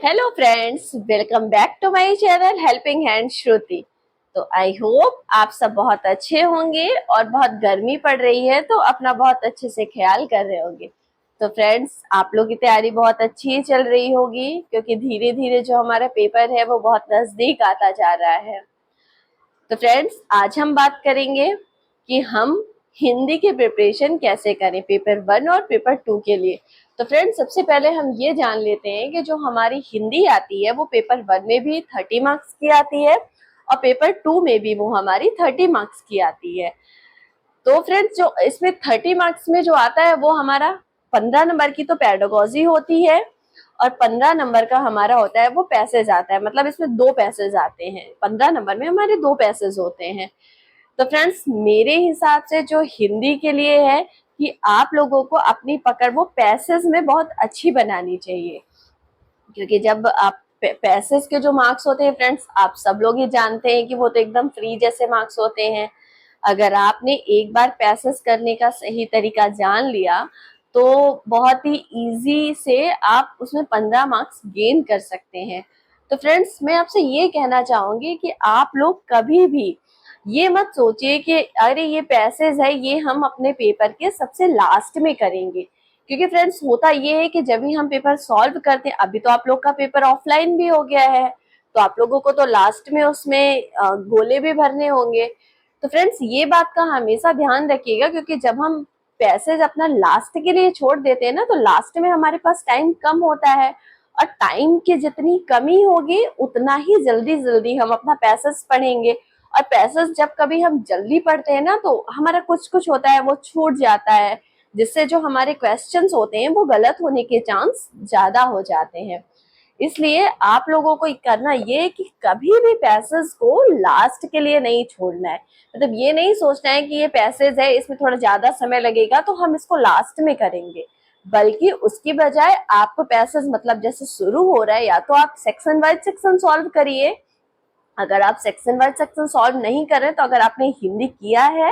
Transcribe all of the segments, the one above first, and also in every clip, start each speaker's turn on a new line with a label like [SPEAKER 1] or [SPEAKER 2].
[SPEAKER 1] Hello friends, welcome back to my channel helping hand Shruti. तो I hope आप सब बहुत अच्छे होंगे और बहुत गर्मी पड़ रही है तो अपना बहुत अच्छे से ख्याल कर रहे होंगे। तो फ्रेंड्स, आप लोग की तैयारी बहुत अच्छी चल रही होगी क्योंकि धीरे धीरे जो हमारा पेपर है वो बहुत नजदीक आता जा रहा है। तो फ्रेंड्स, आज हम बात करेंगे कि हम हिंदी की प्रिपरेशन कैसे करें पेपर 1 और पेपर 2 के लिए। तो फ्रेंड्स, सबसे पहले हम ये जान लेते हैं कि जो हमारी हिंदी आती है वो पेपर 1 में भी 30 मार्क्स की आती है और पेपर 2 में भी वो हमारी 30 मार्क्स की आती है। तो फ्रेंड्स, जो इसमें 30 मार्क्स में जो आता है वो हमारा 15 नंबर की तो पेडागोजी होती है और 15 नंबर का हमारा होता है वो पैसेज आता है। मतलब इसमें दो पैसेज आते हैं, 15 नंबर में हमारे दो पैसेज होते हैं। तो फ्रेंड्स, मेरे हिसाब से जो हिंदी के लिए है कि आप लोगों को अपनी पकड़ वो पैसेज में बहुत अच्छी बनानी चाहिए, क्योंकि जब आप पैसेज के जो मार्क्स होते हैं फ्रेंड्स, आप सब लोग ही जानते हैं कि वो तो एकदम फ्री जैसे मार्क्स होते हैं। अगर आपने एक बार पैसेज करने का सही तरीका जान लिया तो बहुत ही इजी से आप उसमें 15 मार्क्स गेन कर सकते हैं। तो फ्रेंड्स, मैं आपसे ये कहना चाहूंगी कि आप लोग कभी भी ये मत सोचिए कि अरे ये पैसेज है ये हम अपने पेपर के सबसे लास्ट में करेंगे, क्योंकि फ्रेंड्स होता ये है कि जब भी हम पेपर सॉल्व करते हैं, अभी तो आप लोग का पेपर ऑफलाइन भी हो गया है तो आप लोगों को तो लास्ट में उसमें गोले भी भरने होंगे। तो फ्रेंड्स, ये बात का हमेशा ध्यान रखिएगा, क्योंकि जब हम पैसेज अपना लास्ट के लिए छोड़ देते हैं ना तो लास्ट में हमारे पास टाइम कम होता है और टाइम की जितनी कमी होगी उतना ही जल्दी जल्दी हम अपना पैसेज पढ़ेंगे। और पैसेज जब कभी हम जल्दी पढ़ते हैं ना तो हमारा कुछ कुछ होता है वो छूट जाता है, जिससे जो हमारे क्वेश्चंस होते हैं वो गलत होने के चांस ज्यादा हो जाते हैं। इसलिए आप लोगों को करना ये है कि कभी भी पैसेज को लास्ट के लिए नहीं छोड़ना है। मतलब ये नहीं सोचना है कि ये पैसेज है इसमें थोड़ा ज्यादा समय लगेगा तो हम इसको लास्ट में करेंगे, बल्कि उसकी बजाय आपको पैसेज मतलब जैसे शुरू हो रहा है या तो आप सेक्शन वाइज सेक्शन सॉल्व करिए। अगर आप सेक्शन वाइज सेक्शन सॉल्व नहीं कर रहे तो अगर आपने हिंदी किया है,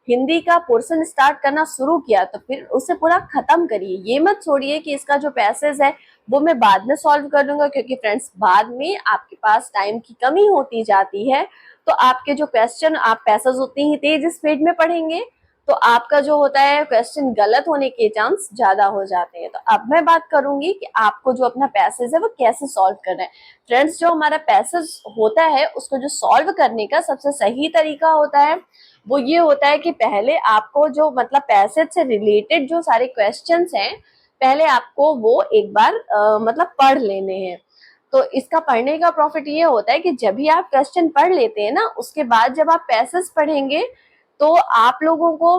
[SPEAKER 1] हिंदी का पोर्शन स्टार्ट करना शुरू किया तो फिर उसे पूरा खत्म करिए। ये मत छोड़िए कि इसका जो पैसेज है वो मैं बाद में सॉल्व कर लूंगा, क्योंकि फ्रेंड्स बाद में आपके पास टाइम की कमी होती जाती है तो आपके जो क्वेश्चन आप पैसेज उतनी ही तेज स्पीड में पढ़ेंगे तो आपका जो होता है क्वेश्चन गलत होने के चांस ज्यादा हो जाते हैं। तो अब मैं बात करूंगी कि आपको जो अपना पैसेज है वो कैसे सॉल्व करना है। फ्रेंड्स, जो हमारा पैसेज होता है उसको जो सॉल्व करने का सबसे सही तरीका होता है वो ये होता है कि पहले आपको जो मतलब पैसेज से रिलेटेड जो सारे क्वेश्चंस हैं पहले आपको वो एक बार मतलब पढ़ लेने हैं। तो इसका पढ़ने का प्रॉफिट ये होता है कि जब भी आप क्वेश्चन पढ़ लेते हैं ना उसके बाद जब आप पैसेज पढ़ेंगे तो आप लोगों को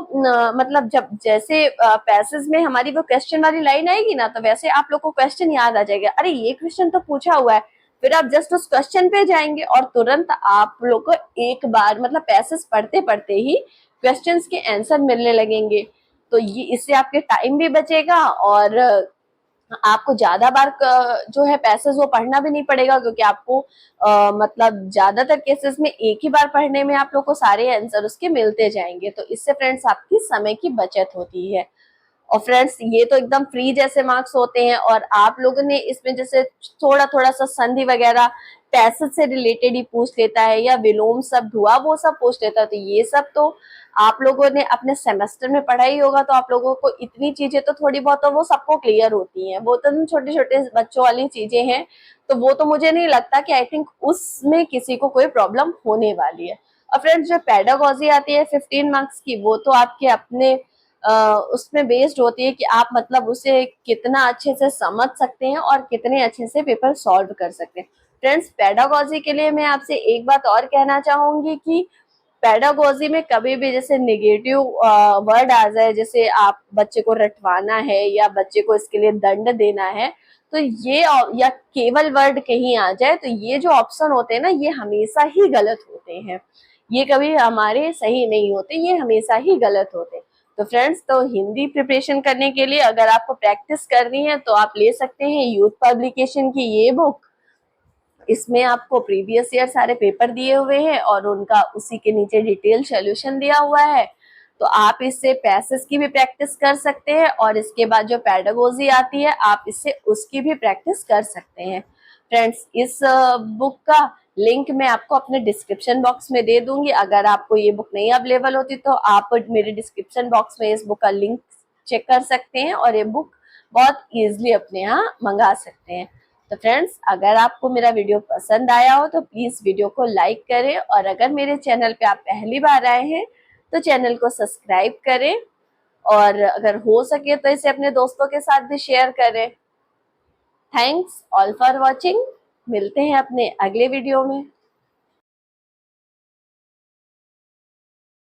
[SPEAKER 1] मतलब जब जैसे पैसेज में हमारी वो क्वेश्चन वाली लाइन आएगी ना तो वैसे आप लोग को क्वेश्चन याद आ जाएगा, अरे ये क्वेश्चन तो पूछा हुआ है। फिर आप जस्ट उस क्वेश्चन पे जाएंगे और तुरंत आप लोग को एक बार मतलब पैसेज पढ़ते पढ़ते ही क्वेश्चंस के आंसर मिलने लगेंगे। तो ये इससे आपके टाइम भी बचेगा और आपको ज्यादा बार जो है पैसेज वो पढ़ना भी नहीं पड़ेगा, क्योंकि आपको मतलब ज्यादातर केसेस में एक ही बार पढ़ने में आप लोग को सारे आंसर उसके मिलते जाएंगे। तो इससे फ्रेंड्स आपकी समय की बचत होती है। और फ्रेंड्स, ये तो एकदम फ्री जैसे मार्क्स होते हैं और आप लोगों ने इसमें जैसे थोड़ा थोड़ा सा संधि वगैरह पैसेज से रिलेटेड ही पूछ लेता है या विलोम शब्द हुआ वो सब पूछ लेता है, तो ये सब तो आप लोगों ने अपने सेमेस्टर में पढ़ा ही होगा। तो आप लोगों को इतनी चीजें तो थोड़ी बहुत तो वो सबको क्लियर होती हैं, वो तो छोटे छोटे बच्चों वाली चीजें हैं। तो वो तो मुझे नहीं लगता कि आई थिंक उसमें किसी को कोई प्रॉब्लम होने वाली है। और फ्रेंड्स, जो पेडागोजी आती है 15 मार्क्स की वो तो आपके अपने उसमें बेस्ड होती है कि आप मतलब उसे कितना अच्छे से समझ सकते हैं और कितने अच्छे से पेपर सॉल्व कर सकते हैं। फ्रेंड्स, पेडागोजी के लिए मैं आपसे एक बात और कहना चाहूंगी कि पेडागोजी में कभी भी जैसे निगेटिव वर्ड आ जाए, जैसे आप बच्चे को रटवाना है या बच्चे को इसके लिए दंड देना है, तो ये या केवल वर्ड कहीं आ जाए तो ये जो ऑप्शन होते हैं ना ये हमेशा ही गलत होते हैं। ये कभी हमारे सही नहीं होते, ये हमेशा ही गलत होते हैं। तो फ्रेंड्स, तो हिंदी प्रिपरेशन करने के लिए अगर आपको प्रैक्टिस करनी है तो आप ले सकते हैं यूथ पब्लिकेशन की ये बुक। इसमें आपको प्रीवियस ईयर सारे पेपर दिए हुए हैं और उनका उसी के नीचे डिटेल सोल्यूशन दिया हुआ है। तो आप इससे पैसेज की भी प्रैक्टिस कर सकते हैं और इसके बाद जो पेडागोजी आती है आप इससे उसकी भी प्रैक्टिस कर सकते हैं। फ्रेंड्स, इस बुक का लिंक मैं आपको अपने डिस्क्रिप्शन बॉक्स में दे दूंगी। अगर आपको ये बुक नहीं अवेलेबल होती तो आप मेरे डिस्क्रिप्शन बॉक्स में इस बुक का लिंक चेक कर सकते हैं और ये बुक बहुत इजीली अपने यहाँ मंगा सकते हैं। तो फ्रेंड्स, अगर आपको मेरा वीडियो पसंद आया हो तो प्लीज वीडियो को लाइक करें, और अगर मेरे चैनल पे आप पहली बार आए हैं तो चैनल को सब्सक्राइब करें, और अगर हो सके तो इसे अपने दोस्तों के साथ भी शेयर करें। Thanks all for watching. मिलते हैं अपने अगले वीडियो में।